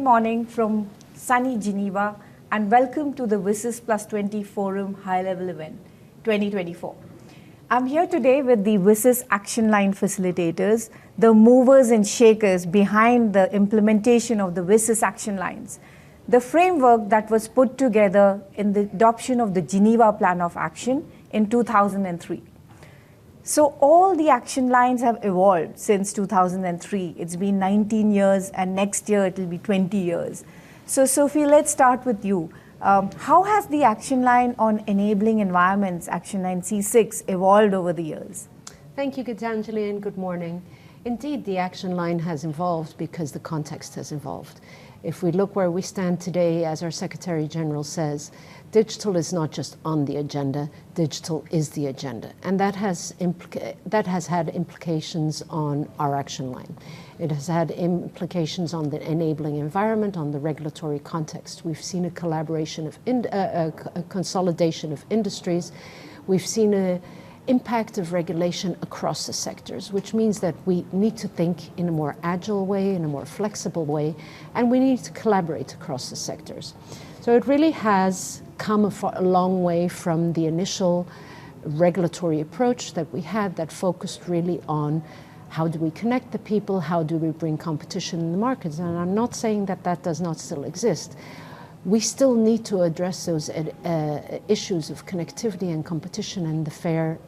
morning from sunny Geneva and welcome to the WSIS+20 Forum High-Level Event 2024. I'm here today with the WSIS Action Line Facilitators, the movers and shakers behind the implementation of the WSIS Action Lines, the framework that was put together in the adoption of the Geneva Plan of Action in 2003. So all the action lines have evolved since 2003. It's been 19 years and next year it will be 20 years. So Sofie, let's start with you. How has the action line on enabling environments, action line C6, evolved over the years? Thank you, Gitanjali, and good morning. Indeed, the action line has evolved because the context has evolved. If we look where we stand today, as our Secretary General says, digital is not just on the agenda, digital is the agenda. And that has had implications on our action line. It has had implications on the enabling environment, on the regulatory context. We've seen a collaboration of, a consolidation of industries. We've seen an impact of regulation across the sectors, which means that we need to think in a more agile way, in a more flexible way, and we need to collaborate across the sectors. So it really has come a long way from the initial regulatory approach that we had that focused really on how do we connect the people, how do we bring competition in the markets, and I'm not saying that that does not still exist. We still need to address those issues of connectivity and competition and the fair,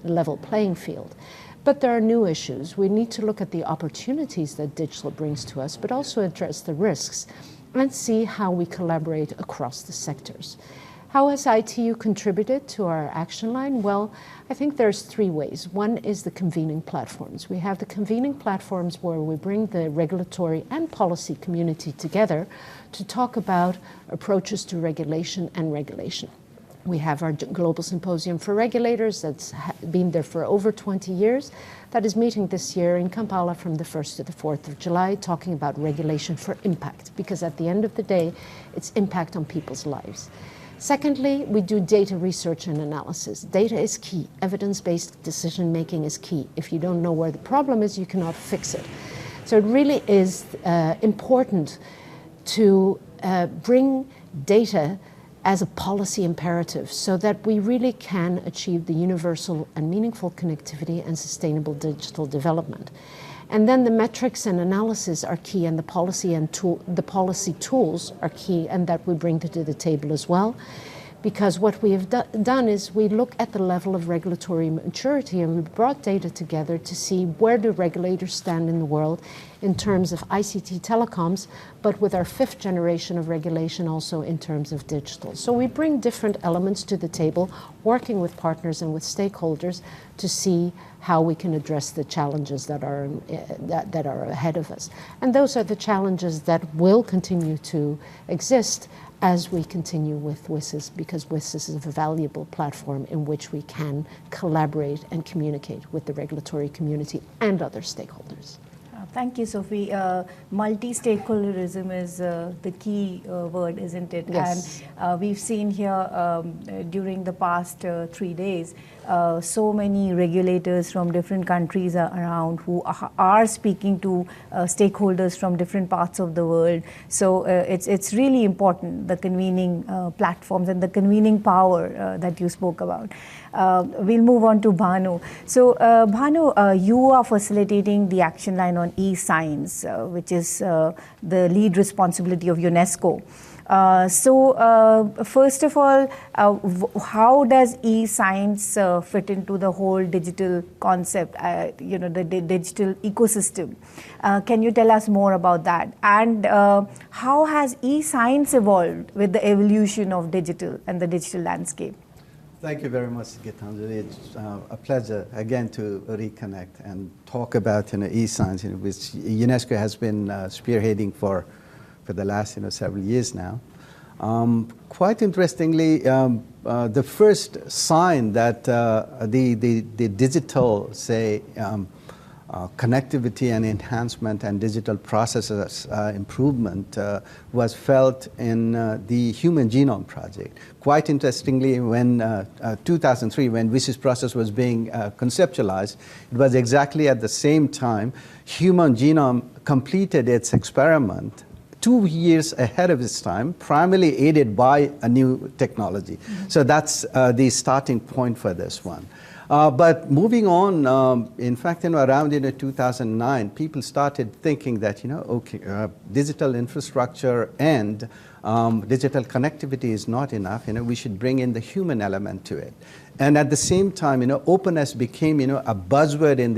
level playing field. But there are new issues. We need to look at the opportunities that digital brings to us, but also address the risks and see how we collaborate across the sectors. How has ITU contributed to our action line? Well, I think there's three ways. One is the convening platforms. We have the convening platforms where we bring the regulatory and policy community together to talk about approaches to regulation and regulation. We have our Global Symposium for Regulators that's been there for over 20 years, that is meeting this year in Kampala from the 1st to the 4th of July, talking about regulation for impact, because at the end of the day, it's impact on people's lives. Secondly, we do data research and analysis. Data is key. Evidence-based decision-making is key. If you don't know where the problem is, you cannot fix it. So it really is important to bring data as a policy imperative so that we really can achieve the universal and meaningful connectivity and sustainable digital development. And then the metrics and analysis are key, and the policy tools are key, and that we bring to the table as well. Because what we have done is we look at the level of regulatory maturity, and we brought data together to see where do regulators stand in the world in terms of ICT telecoms, but with our 5th generation of regulation also in terms of digital. So we bring different elements to the table, working with partners and with stakeholders to see how we can address the challenges that are ahead of us. And those are the challenges that will continue to exist as we continue with WSIS, because WSIS is a valuable platform in which we can collaborate and communicate with the regulatory community and other stakeholders. Thank you, Sofie. Multi-stakeholderism is the key word, isn't it? Yes. And we've seen here during the past 3 days, so many regulators from different countries around who are speaking to stakeholders from different parts of the world. So it's really important, the convening platforms and the convening power that you spoke about. We'll move on to Bhanu. So Bhanu, you are facilitating the action line on e-science, which is the lead responsibility of UNESCO. So first of all, how does e-science fit into the whole digital concept, the digital ecosystem? Can you tell us more about that? And how has e-science evolved with the evolution of digital and the digital landscape? Thank you very much, Gitanjali. It's a pleasure again to reconnect and talk about e-science, which UNESCO has been spearheading for the last several years now. Quite interestingly, the first sign that the digital, say, connectivity and enhancement and digital processes improvement was felt in the Human Genome Project. Quite interestingly, when 2003, when WSIS process was being conceptualized, it was exactly at the same time Human Genome completed its experiment 2 years ahead of its time, primarily aided by a new technology. So that's the starting point for this one. But moving on, in fact, around 2009, people started thinking that, okay, digital infrastructure and digital connectivity is not enough. We should bring in the human element to it. And at the same time, openness became, a buzzword in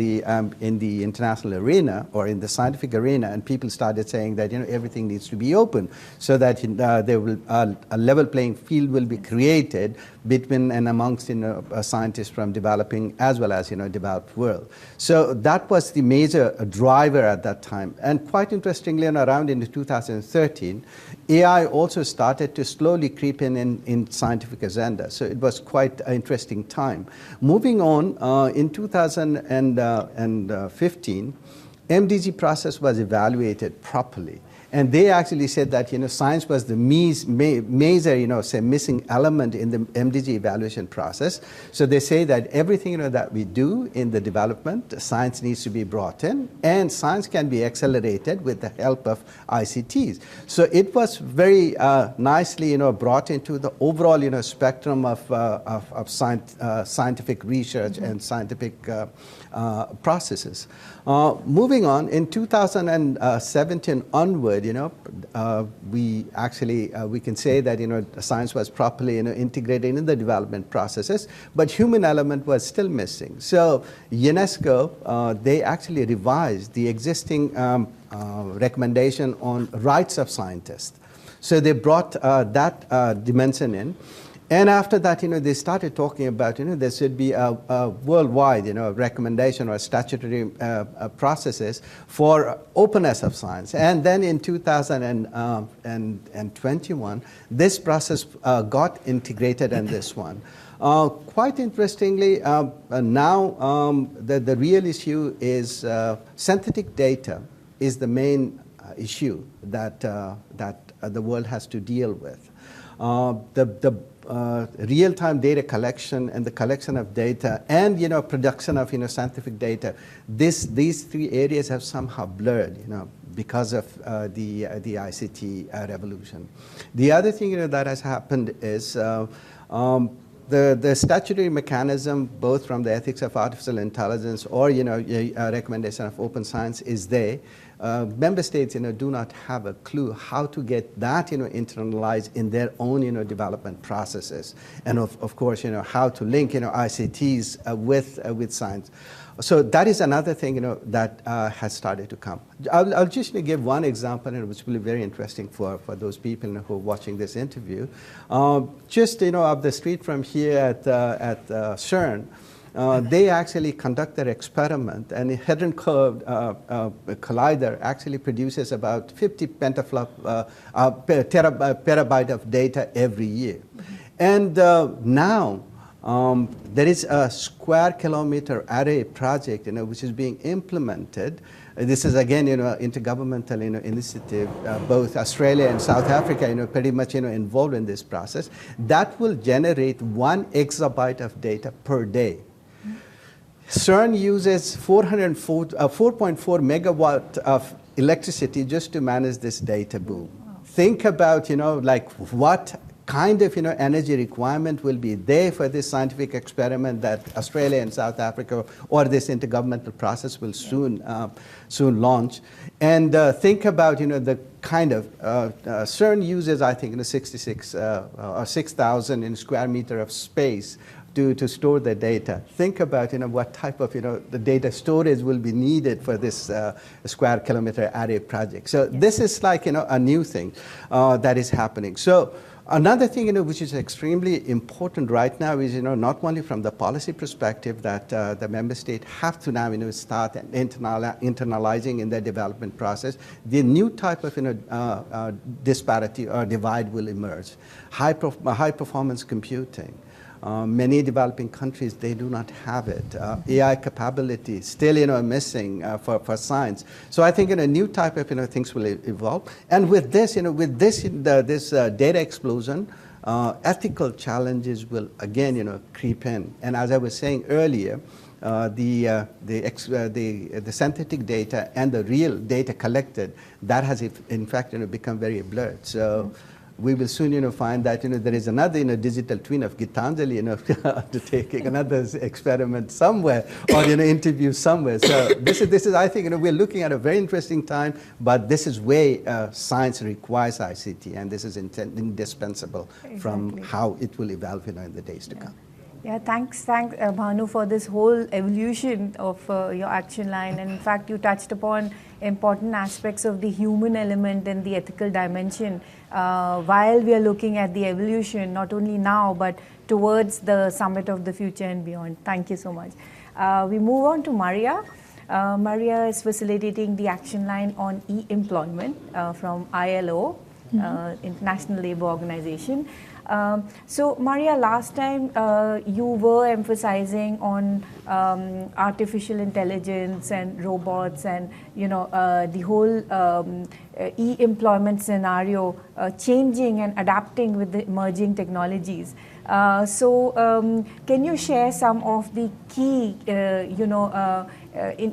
the international arena or in the scientific arena, and people started saying that, everything needs to be open, so that there will a level playing field will be created between and amongst, scientists from developing as well as, developed world. So that was the major driver at that time. And quite interestingly, around in 2013, AI also started to slowly creep in scientific agenda. So it was quite an interesting time. Moving on, in 2015, MDG process was evaluated properly. And they actually said that, science was the major, say, missing element in the MDG evaluation process. So they say that everything, that we do in the development, science needs to be brought in, and science can be accelerated with the help of ICTs. So it was very nicely, brought into the overall, spectrum of scientific research and scientific processes. Moving on, in 2017 onward, we actually we can say that science was properly integrated in the development processes, but human element was still missing. So UNESCO they actually revised the existing recommendation on rights of scientists. So they brought that dimension in. And after that, they started talking about, there should be a worldwide, recommendation or statutory processes for openness of science. And then in 2021, this process got integrated in this one. Quite interestingly, now the real issue is synthetic data is the main issue that the world has to deal with. Real-time data collection and the collection of data and production of scientific data, these three areas have somehow blurred because of the ICT revolution. The other thing that has happened is the statutory mechanism, both from the ethics of artificial intelligence or recommendation of open science, is there. Member states, do not have a clue how to get that, internalized in their own, development processes, and of course, how to link, ICTs with science. So that is another thing, that has started to come. I'll just give one example, which will be very interesting for those people who are watching this interview. Just, up the street from here at CERN. They actually conduct their experiment, and a Hadron Collider actually produces about 50 terabyte of data every year. And now there is a square kilometer array project, which is being implemented. This is again, intergovernmental, initiative. Both Australia and South Africa, pretty much, involved in this process. That will generate 1 exabyte of data per day. CERN uses 4.4 megawatt of electricity just to manage this data boom. Wow. Think about, like what kind of, energy requirement will be there for this scientific experiment that Australia and South Africa or this intergovernmental process will soon launch. And think about, the kind of, CERN uses, I think, 66 or 6,000 square meter of space to store the data. Think about what type of the data storage will be needed for this square kilometer array project. So this is like a new thing that is happening. So another thing which is extremely important right now is not only from the policy perspective that the member state have to now start internalizing in their development process. The new type of disparity or divide will emerge. High performance computing. Many developing countries, they do not have it. AI capability still, missing for science. So I think a new type of things will evolve. And with this, this data explosion, ethical challenges will again, creep in. And as I was saying earlier, the synthetic data and the real data collected, that has in fact become very blurred. So we will soon find that there is another digital twin of Gitanjali undertaking another experiment somewhere or interview somewhere. So this is I think we're looking at a very interesting time, but this is where science requires ICT, and this is indispensable from how it will evolve in the days to come. Yeah, thanks Bhanu, for this whole evolution of your action line. And in fact, you touched upon important aspects of the human element and the ethical dimension while we are looking at the evolution, not only now, but towards the summit of the future and beyond. Thank you so much. We move on to Maria. Maria is facilitating the action line on e-employment from ILO, International Labour Organization. So Maria, last time you were emphasizing on artificial intelligence and robots and the whole e-employment scenario changing and adapting with the emerging technologies. So can you share some of the key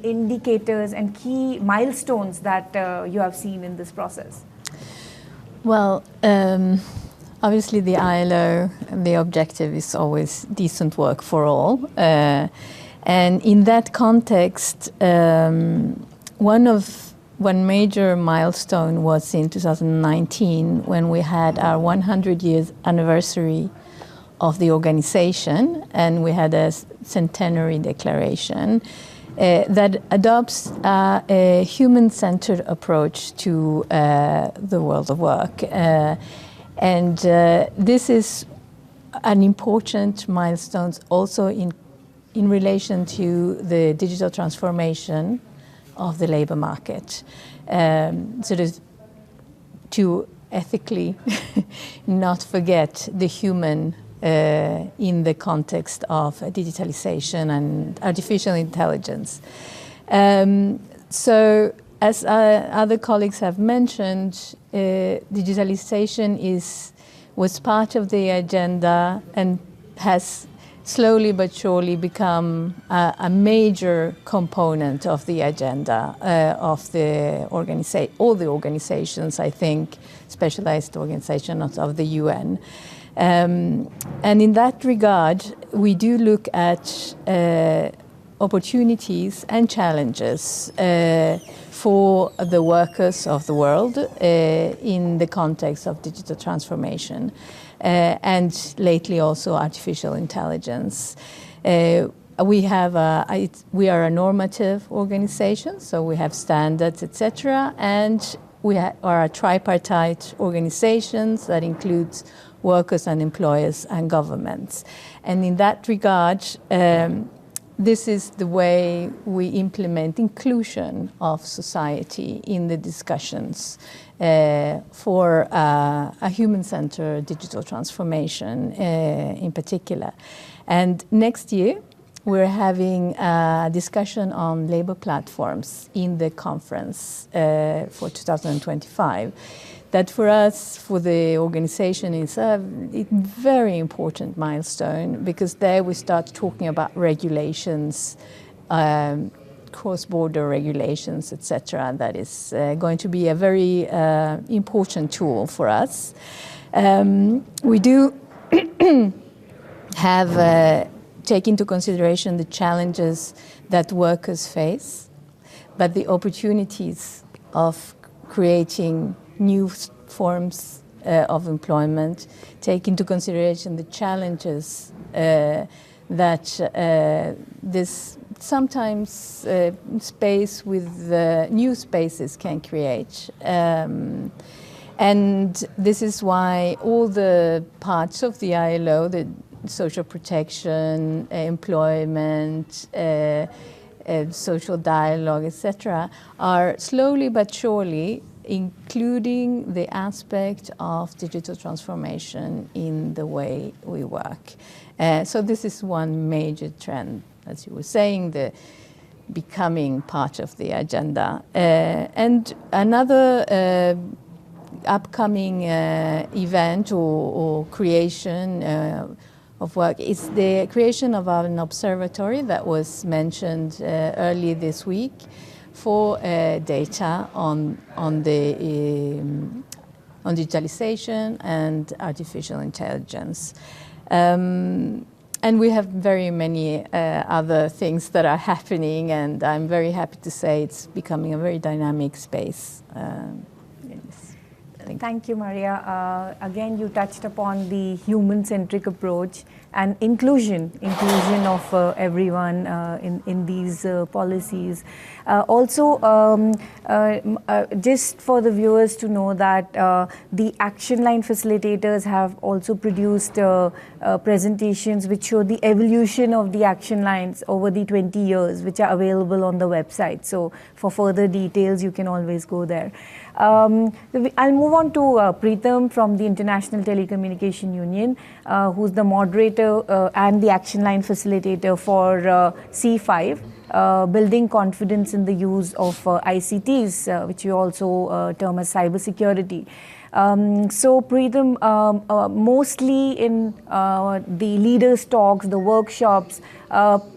indicators and key milestones that you have seen in this process? Well, obviously, the ILO, the objective is always decent work for all. And in that context, one major milestone was in 2019 when we had our 100 years anniversary of the organization, and we had a centenary declaration that adopts a human-centered approach to the world of work. And this is an important milestone also in relation to the digital transformation of the labor market. Sort of to ethically not forget the human in the context of digitalization and artificial intelligence. So, as other colleagues have mentioned, digitalization was part of the agenda and has slowly but surely become a major component of the agenda of all the organizations, I think, specialized organizations of the UN. And in that regard, we do look at opportunities and challenges for the workers of the world in the context of digital transformation, and lately also artificial intelligence. We are a normative organization, so we have standards, etc., and we are a tripartite organizations that includes workers and employers and governments. And in that regard, this is the way we implement inclusion of society in the discussions for a human-centered digital transformation in particular. And next year, we're having a discussion on labor platforms in the conference for 2025. That for us, for the organization, is a very important milestone, because there we start talking about regulations, cross-border regulations, etc. That is going to be a very important tool for us. We do have take into consideration the challenges that workers face, but the opportunities of creating new forms of employment, take into consideration the challenges that this sometimes space with new spaces can create. And this is why all the parts of the ILO, the social protection, employment, social dialogue, etc., are slowly but surely including the aspect of digital transformation in the way we work. So this is one major trend, as you were saying, the becoming part of the agenda. And another upcoming event or creation of work. It's the creation of an observatory that was mentioned earlier this week for data on digitalization and artificial intelligence. And we have very many other things that are happening, and I'm very happy to say it's becoming a very dynamic space. Yes. Thank you, Maria. Again, you touched upon the human-centric approach and inclusion of everyone in these policies. Just for the viewers to know that the action line facilitators have also produced presentations which show the evolution of the action lines over the 20 years, which are available on the website. So for further details, you can always go there. I'll move on to Preetam from the International Telecommunication Union, who's the moderator and the action line facilitator for C5, building confidence in the use of ICTs, which you also term as cybersecurity. So Preetam, mostly in the leaders' talks, the workshops,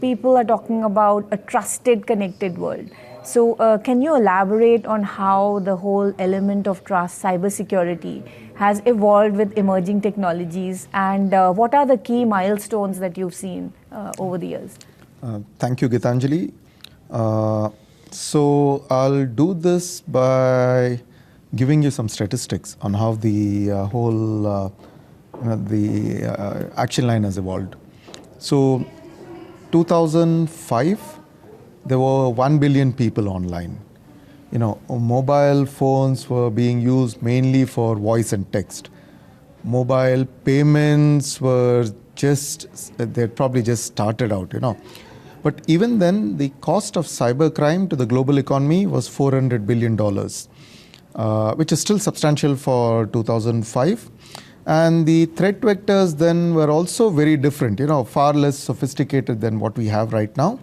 people are talking about a trusted, connected world. So can you elaborate on how the whole element of trust, cybersecurity, has evolved with emerging technologies, and what are the key milestones that you've seen over the years? Thank you, Gitanjali. So I'll do this by giving you some statistics on how the whole action line has evolved. So 2005, there were 1 billion people online. Mobile phones were being used mainly for voice and text. Mobile payments were they'd probably just started out, But even then, the cost of cybercrime to the global economy was $400 billion, which is still substantial for 2005. And the threat vectors then were also very different, far less sophisticated than what we have right now.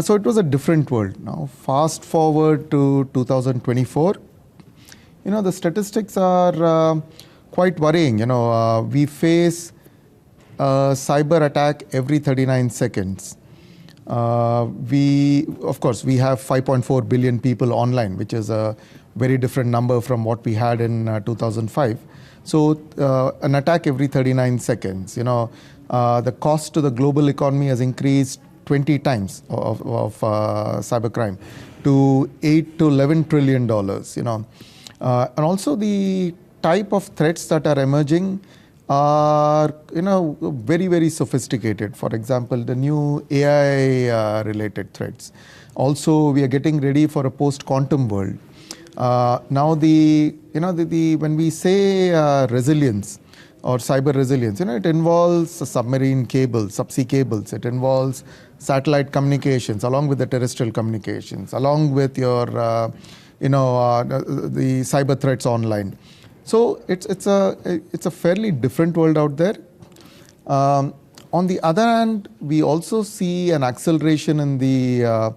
So it was a different world. Now, fast forward to 2024, the statistics are quite worrying. We face a cyber attack every 39 seconds. We have 5.4 billion people online, which is a very different number from what we had in 2005. So an attack every 39 seconds. The cost to the global economy has increased 20 times of cybercrime to $8 to $11 trillion. And also the type of threats that are emerging are very, very sophisticated. For example, the new AI related threats. Also, we are getting ready for a post-quantum world. Now, when we say resilience or cyber resilience, it involves submarine cables, subsea cables. It involves satellite communications along with the terrestrial communications, along with your the cyber threats online. So it's a fairly different world out there. On the other hand, we also see an acceleration in the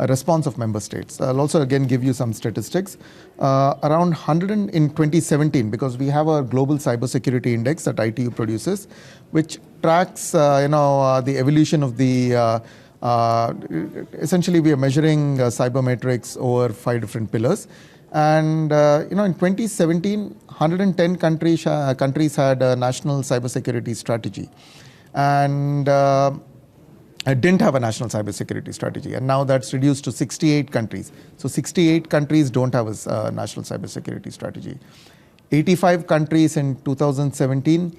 response of member states. I'll also again give you some statistics. Around 100 in 2017, because we have a global cybersecurity index that ITU produces, which tracks the evolution of the essentially we are measuring cyber metrics over 5 different pillars. And in 2017, 110 countries had a national cybersecurity strategy, and didn't have a national cybersecurity strategy. And now that's reduced to 68 countries. So 68 countries don't have a national cybersecurity strategy. 85 countries in 2017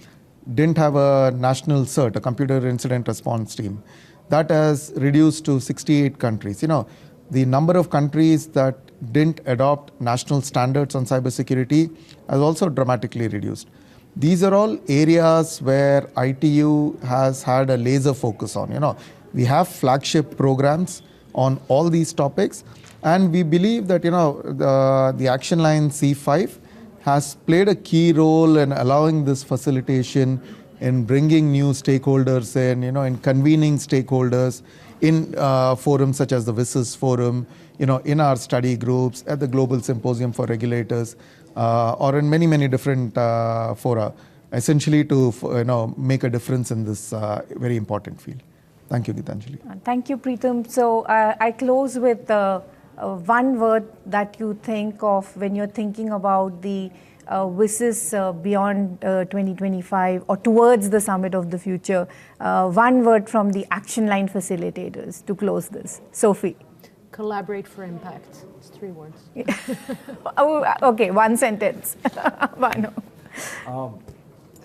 didn't have a national CERT, a computer incident response team. That has reduced to 68 countries. The number of countries that didn't adopt national standards on cybersecurity has also dramatically reduced. These are all areas where ITU has had a laser focus on. We have flagship programs on all these topics, and we believe that the action line C5 has played a key role in allowing this facilitation, in bringing new stakeholders in convening stakeholders in forums such as the WSIS forum, in our study groups, at the Global Symposium for Regulators, or in many, many different fora. essentially to make a difference in this very important field. Thank you, Gitanjali. Thank you, Preetam. So I close with one word that you think of when you're thinking about the WSIS beyond 2025 or towards the Summit of the Future. One word from the action line facilitators to close this. Sofie. Collaborate for impact. It's 3 words. Oh, okay, one sentence. Bhanu.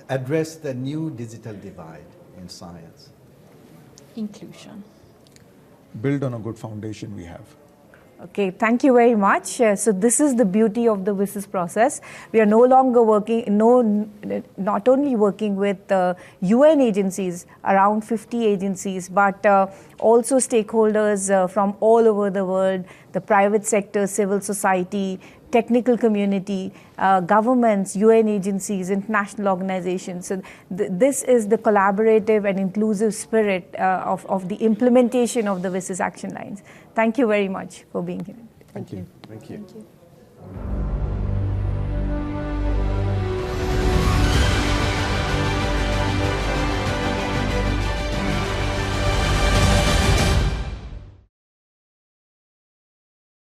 Address the new digital divide in science. Inclusion. Build on a good foundation we have. Okay, thank you very much. So this is the beauty of the WSIS process. We are no longer not only working with UN agencies, around 50 agencies, but also stakeholders from all over the world, the private sector, civil society, technical community, governments, UN agencies, international organizations. So this is the collaborative and inclusive spirit of the implementation of the WSIS action lines. Thank you very much for being here. Thank you. Thank you. Thank you.